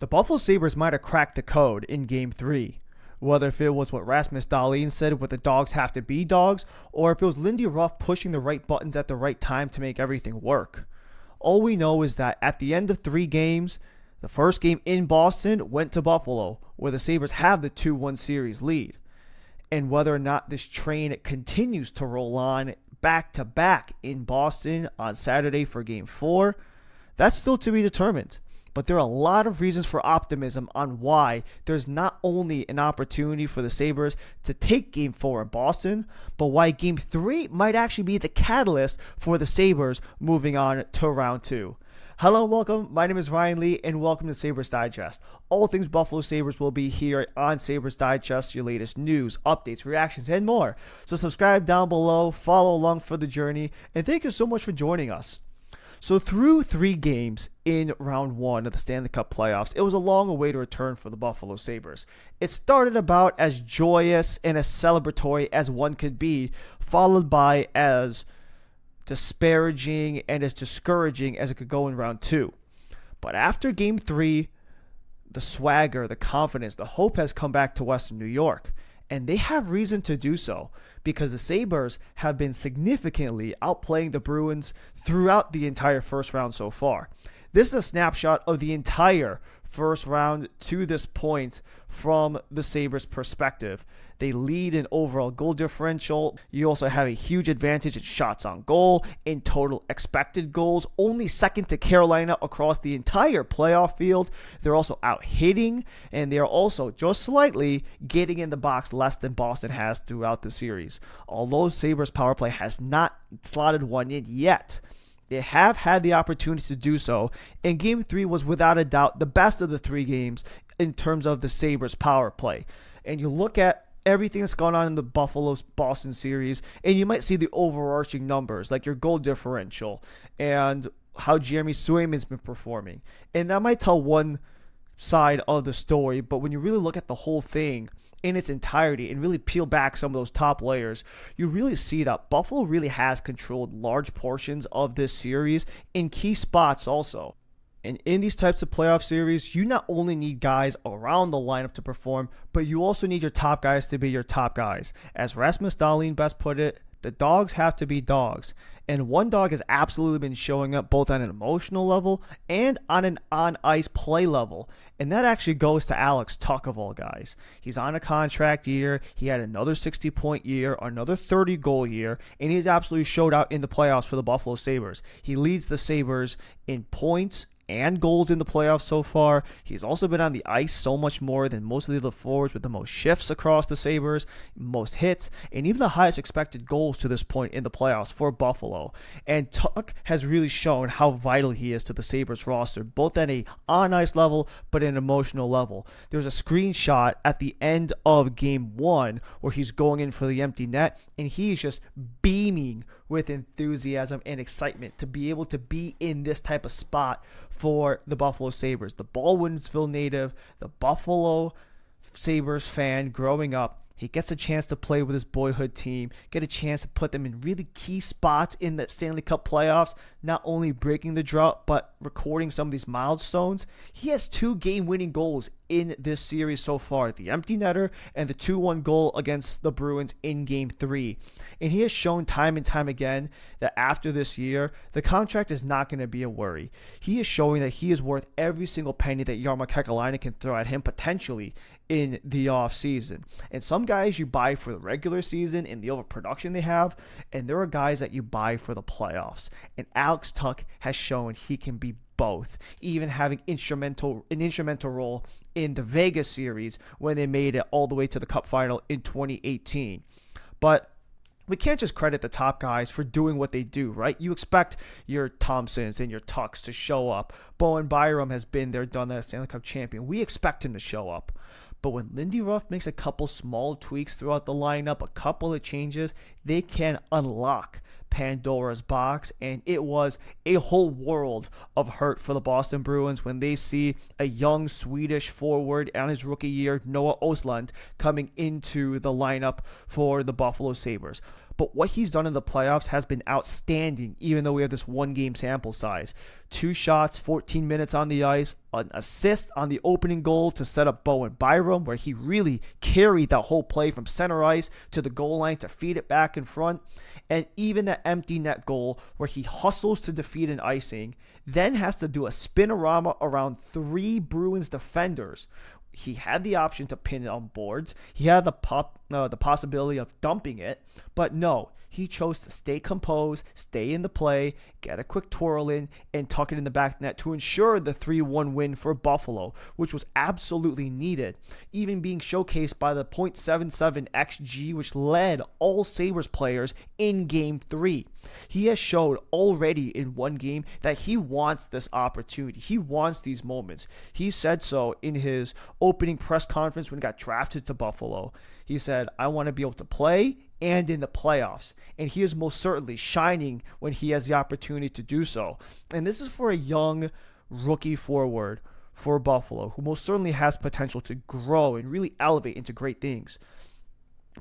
The Buffalo Sabres might have cracked the code in Game 3. Whether if it was what Rasmus Dahlin said with the dogs have to be dogs, or if it was Lindy Ruff pushing the right buttons at the right time to make everything work. All we know is that at the end of 3 games, the first game in Boston went to Buffalo, where the Sabres have the 2-1 series lead. And whether or not this train continues to roll on back-to-back in Boston on Saturday for Game 4, that's still to be determined. But there are a lot of reasons for optimism on why there's not only an opportunity for the Sabres to take Game 4 in Boston, but why Game 3 might actually be the catalyst for the Sabres moving on to Round 2. Hello and welcome. My name is Ryan Lee and welcome to Sabres Digest. All things Buffalo Sabres will be here on Sabres Digest, your latest news, updates, reactions, and more. So subscribe down below, follow along for the journey, and thank you so much for joining us. So through 3 games in round 1 of the Stanley Cup Playoffs, it was a long-awaited return for the Buffalo Sabres. It started about as joyous and as celebratory as one could be, followed by as disparaging and as discouraging as it could go in round 2. But after Game 3, the swagger, the confidence, the hope has come back to Western New York. And they have reason to do so because the Sabres have been significantly outplaying the Bruins throughout the entire first round so far. This is a snapshot of the entire first round to this point from the Sabres' perspective. They lead in overall goal differential. You also have a huge advantage in shots on goal, in total expected goals, only second to Carolina across the entire playoff field. They're also out hitting, and they're also just slightly getting in the box less than Boston has throughout the series. Although Sabres power play has not slotted one in yet, they have had the opportunity to do so, and Game 3 was without a doubt the best of the 3 games in terms of the Sabres power play. And you look at everything that's gone on in the Buffalo-Boston series, and you might see the overarching numbers, like your goal differential and how Jeremy Swayman's been performing. And that might tell one side of the story, but when you really look at the whole thing in its entirety and really peel back some of those top layers, you really see that Buffalo really has controlled large portions of this series in key spots also. And in these types of playoff series, you not only need guys around the lineup to perform, but you also need your top guys to be your top guys. As Rasmus Dahlin best put it, the dogs have to be dogs. And one dog has absolutely been showing up both on an emotional level and on an on-ice play level. And that actually goes to Alex Tuch of all guys. He's on a contract year. He had another 60-point year, another 30-goal year, and he's absolutely showed out in the playoffs for the Buffalo Sabres. He leads the Sabres in points and goals in the playoffs so far. He's also been on the ice so much more than most of the other forwards, with the most shifts across the Sabres, most hits, and even the highest expected goals to this point in the playoffs for Buffalo. And Tuch has really shown how vital he is to the Sabres roster, both at a on-ice level, but an emotional level. There's a screenshot at the end of Game 1 where he's going in for the empty net, and he's just beaming with enthusiasm and excitement to be able to be in this type of spot for the Buffalo Sabres. The Baldwinsville native, the Buffalo Sabres fan growing up, he gets a chance to play with his boyhood team, get a chance to put them in really key spots in the Stanley Cup playoffs, not only breaking the drought, but recording some of these milestones. He has 2 game-winning goals in this series so far, the empty netter and the 2-1 goal against the Bruins in Game 3. And he has shown time and time again that after this year, the contract is not going to be a worry. He is showing that he is worth every single penny that Jarmo Kekäläinen can throw at him potentially in the offseason. And some guys you buy for the regular season and the overproduction they have, and there are guys that you buy for the playoffs. And Alex Tuch has shown he can be both, even having an instrumental role in the Vegas series when they made it all the way to the Cup final in 2018. But we can't just credit the top guys for doing what they do, right? You expect your Thompsons and your Tuchs to show up. Bowen Byram has been there, done that, Stanley Cup champion. We expect him to show up. But when Lindy Ruff makes a couple small tweaks throughout the lineup, a couple of changes, they can unlock Pandora's box, and it was a whole world of hurt for the Boston Bruins when they see a young Swedish forward on his rookie year, Noah Ostlund, coming into the lineup for the Buffalo Sabres. But what he's done in the playoffs has been outstanding, even though we have this one-game sample size. 2 shots, 14 minutes on the ice, an assist on the opening goal to set up Bowen Byram, where he really carried that whole play from center ice to the goal line to feed it back in front. And even that empty net goal where he hustles to defeat an icing, then has to do a spinorama around 3 Bruins defenders. He had the option to pin it on boards. He had the possibility of dumping it, but no, he chose to stay composed, stay in the play, get a quick twirl in, and tuck it in the back net to ensure the 3-1 win for Buffalo, which was absolutely needed, even being showcased by the .77 XG, which led all Sabres players in Game 3. He has showed already in one game that he wants this opportunity. He wants these moments. He said so in his opening press conference when he got drafted to Buffalo. He said, I want to be able to play and in the playoffs. And he is most certainly shining when he has the opportunity to do so. And this is for a young rookie forward for Buffalo, who most certainly has potential to grow and really elevate into great things.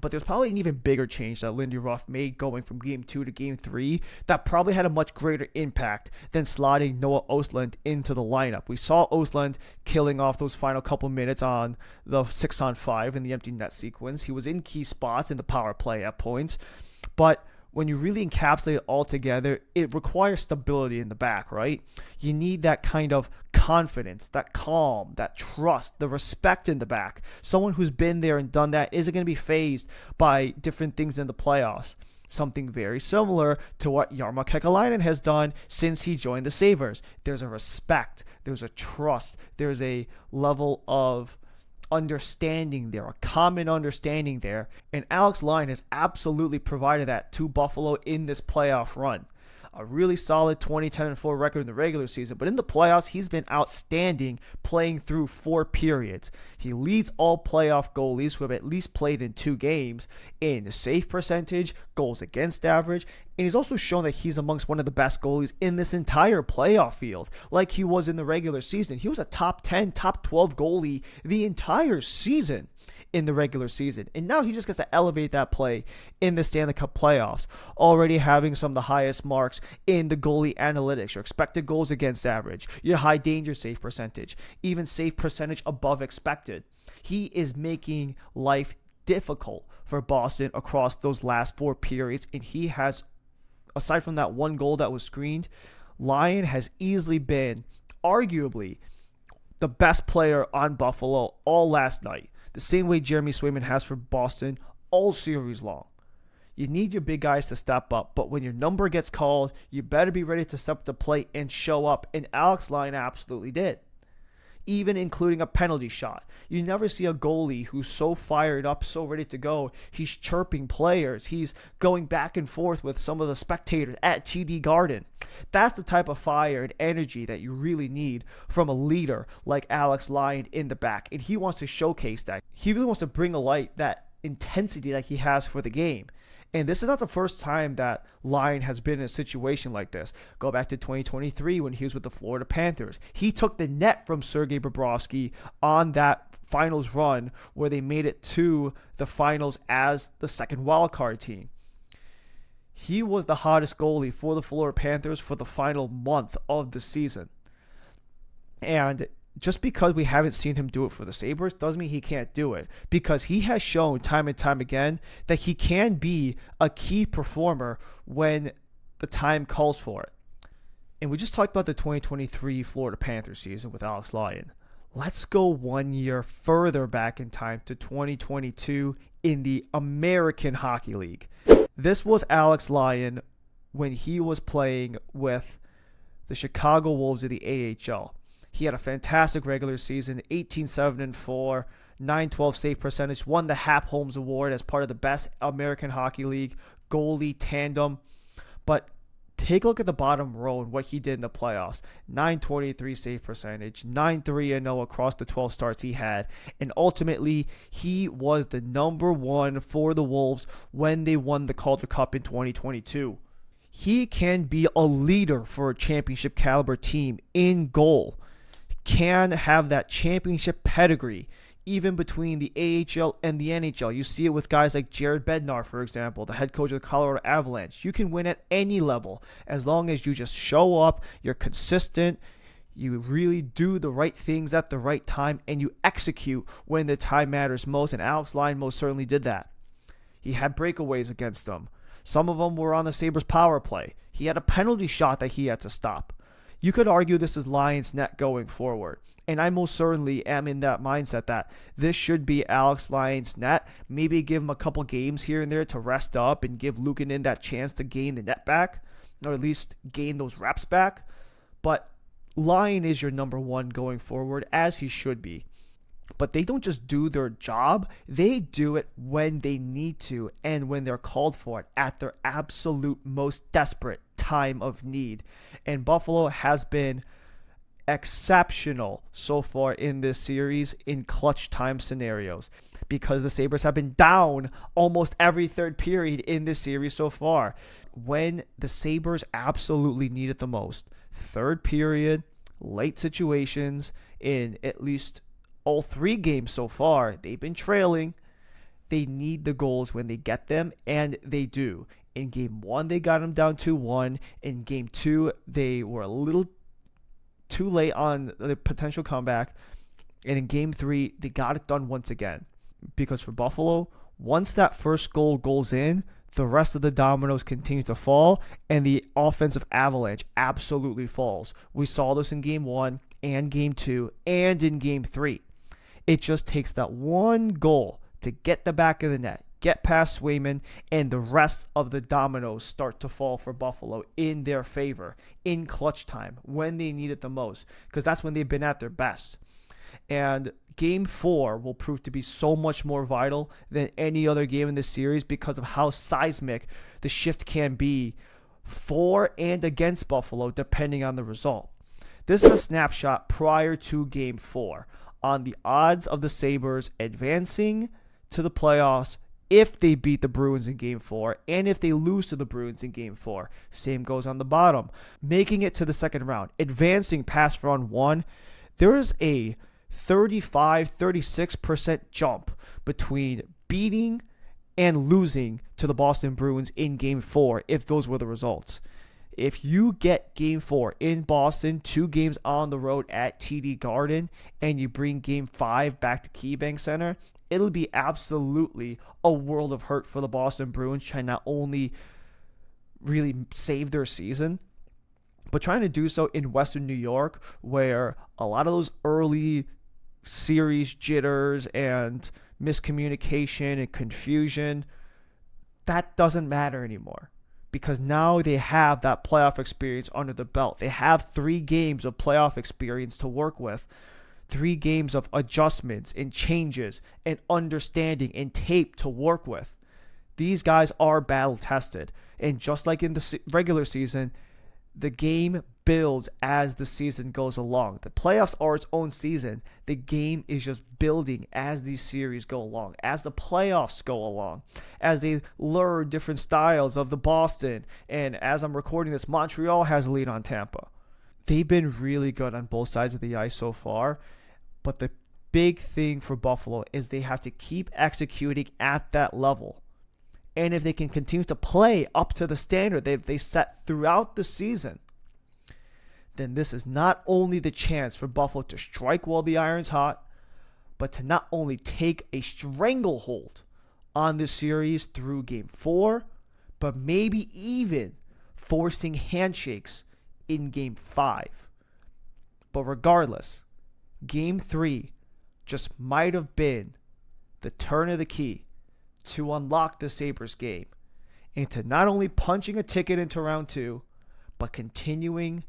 But there's probably an even bigger change that Lindy Ruff made going from Game 2 to Game 3 that probably had a much greater impact than slotting Noah Ostlund into the lineup. We saw Ostlund killing off those final couple minutes on the 6-on-5 in the empty net sequence. He was in key spots in the power play at points. But when you really encapsulate it all together, it requires stability in the back, right? You need that kind of confidence, that calm, that trust, the respect in the back. Someone who's been there and done that isn't going to be fazed by different things in the playoffs. Something very similar to what Jarmo Kekäläinen has done since he joined the Sabres. There's a respect, there's a trust, there's a level of understanding there, a common understanding there, and Alex Lyon has absolutely provided that to Buffalo in this playoff run. A really solid 20-10-4 record in the regular season, but in the playoffs, he's been outstanding playing through 4 periods. He leads all playoff goalies who have at least played in 2 games in save percentage, goals against average, and he's also shown that he's amongst one of the best goalies in this entire playoff field, like he was in the regular season. He was a top 10, top 12 goalie the entire season in the regular season. And now he just gets to elevate that play in the Stanley Cup playoffs, already having some of the highest marks in the goalie analytics, your expected goals against average, your high danger save percentage, even save percentage above expected. He is making life difficult for Boston across those last 4 periods, and he has, aside from that one goal that was screened, Lyon has easily been, arguably, the best player on Buffalo all last night. The same way Jeremy Swayman has for Boston all series long. You need your big guys to step up, but when your number gets called, you better be ready to step up to plate and show up, and Alex Lyon absolutely did. Even including a penalty shot. You never see a goalie who's so fired up, so ready to go. He's chirping players. He's going back and forth with some of the spectators at TD Garden. That's the type of fire and energy that you really need from a leader like Alex Lyon in the back. And he wants to showcase that. He really wants to bring alight that intensity that he has for the game. And this is not the first time that Lyon has been in a situation like this. Go back to 2023 when he was with the Florida Panthers. He took the net from Sergei Bobrovsky on that finals run where they made it to the finals as the second wildcard team. He was the hottest goalie for the Florida Panthers for the final month of the season. And just because we haven't seen him do it for the Sabres doesn't mean he can't do it, because he has shown time and time again that he can be a key performer when the time calls for it. And we just talked about the 2023 Florida Panthers season with Alex Lyon. Let's go 1 year further back in time to 2022 in the American Hockey League. This was Alex Lyon when he was playing with the Chicago Wolves of the AHL. He had a fantastic regular season, 18-7-4, 912 save percentage, won the Hap Holmes Award as part of the best American Hockey League goalie tandem. But take a look at the bottom row and what he did in the playoffs. 923 save percentage, 9-3-0 across the 12 starts he had. And ultimately, he was the number 1 for the Wolves when they won the Calder Cup in 2022. He can be a leader for a championship caliber team in goal. Can have that championship pedigree even between the AHL and the NHL. You see it with guys like Jared Bednar, for example, the head coach of the Colorado Avalanche. You can win at any level as long as you just show up, you're consistent, you really do the right things at the right time, and you execute when the time matters most. And Alex Lyon most certainly did that. He had breakaways against them. Some of them were on the Sabres power play. He had a penalty shot that he had to stop. You could argue this is Lyon's net going forward. And I most certainly am in that mindset that this should be Alex Lyon's net. Maybe give him a couple games here and there to rest up and give Luukkonen that chance to gain the net back, or at least gain those reps back. But Lyon is your number one going forward, as he should be. But they don't just do their job. They do it when they need to and when they're called for it at their absolute most desperate time of need. And Buffalo has been exceptional so far in this series in clutch time scenarios, because the Sabres have been down almost every third period in this series so far. When the Sabres absolutely need it the most, third period, late situations, in at least all three games so far, they've been trailing. They need the goals when they get them, and they do. In Game 1, they got them down 2-1. In Game 2, they were a little too late on the potential comeback. And in Game 3, they got it done once again. Because for Buffalo, once that first goal goes in, the rest of the dominoes continue to fall, and the offensive avalanche absolutely falls. We saw this in Game 1 and Game 2 and in Game 3. It just takes that one goal to get the back of the net, get past Swayman, and the rest of the dominoes start to fall for Buffalo in their favor in clutch time when they need it the most, because that's when they've been at their best. And Game 4 will prove to be so much more vital than any other game in this series because of how seismic the shift can be for and against Buffalo depending on the result. This is a snapshot prior to Game 4 on the odds of the Sabres advancing to the playoffs if they beat the Bruins in Game 4 and if they lose to the Bruins in Game 4. Same goes on the bottom. Making it to the second round, advancing past round 1, there is a 35-36% jump between beating and losing to the Boston Bruins in Game 4 if those were the results. If you get Game 4 in Boston, 2 games on the road at TD Garden, and you bring Game 5 back to KeyBank Center, it'll be absolutely a world of hurt for the Boston Bruins, trying not only really save their season, but trying to do so in Western New York, where a lot of those early series jitters and miscommunication and confusion, that doesn't matter anymore. Because now they have that playoff experience under the belt. They have 3 games of playoff experience to work with. 3 games of adjustments and changes and understanding and tape to work with. These guys are battle tested. And just like in the regular season, the game builds as the season goes along. The playoffs are its own season. The game is just building as these series go along, as the playoffs go along, as they learn different styles of the Boston. And as I'm recording this, Montreal has a lead on Tampa. They've been really good on both sides of the ice so far. But the big thing for Buffalo is they have to keep executing at that level. And if they can continue to play up to the standard they set throughout the season, then this is not only the chance for Buffalo to strike while the iron's hot, but to not only take a stranglehold on this series through Game 4, but maybe even forcing handshakes in Game 5. But regardless, Game 3 just might have been the turn of the key to unlock the Sabres game into not only punching a ticket into round 2, but continuing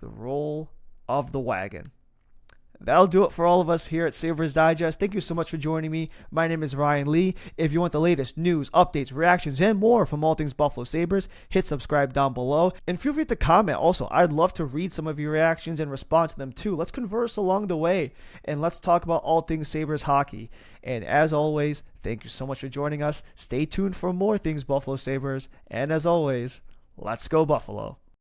the roll of the wagon. That'll do it for all of us here at Sabres Digest. Thank you so much for joining me. My name is Ryan Lee. If you want the latest news, updates, reactions, and more from all things Buffalo Sabres, hit subscribe down below. And feel free to comment also. I'd love to read some of your reactions and respond to them too. Let's converse along the way, and let's talk about all things Sabres hockey. And as always, thank you so much for joining us. Stay tuned for more things Buffalo Sabres. And as always, let's go Buffalo.